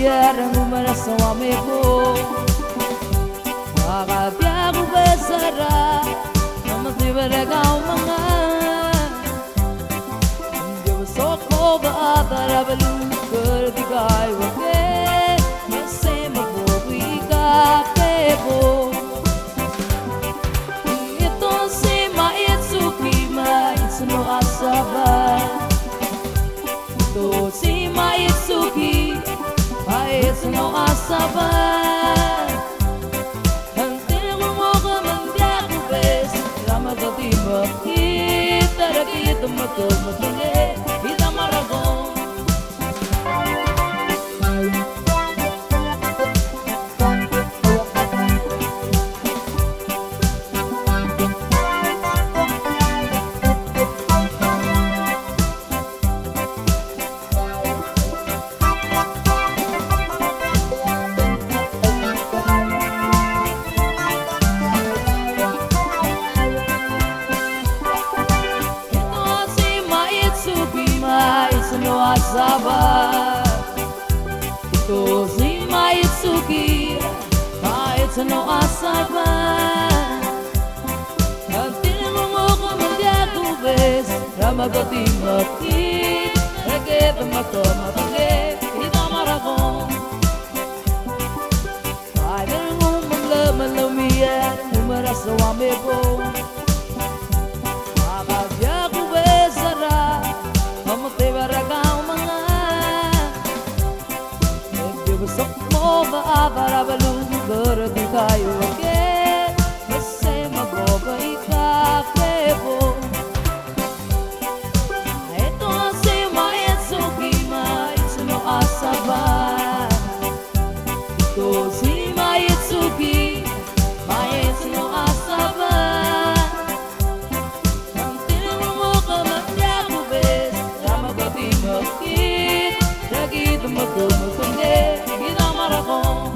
lumiyara ngumara sawame ko Nakabyago besara Namatibara kau mga Hindi masoko ba atarabalu Kerti kay wake Mase mabuhi ka kebo Ito si Maitsuki Maitsuno asaba Ito si Maitsuki Maitsuno asaba Kita kita matul-matulnya kita marabong Maitsuno asaba Ito si Maitsuki Maitsuno asaba Kantin mo ko magyakubes Ramagati makit Eke pamakamapage Ito marabong Kaya mo maglamalamiyan Umarasawame po Makagakubes sara Mamutibara kau mga Nagbibusok mo ba para balong Berarti kayo again Kasi mababay ka kebo Ito si Maitsuki Maitsuno asaba Ito si Maitsuki Maitsuno asaba Makit, lagi tumatumutungge, kita marabong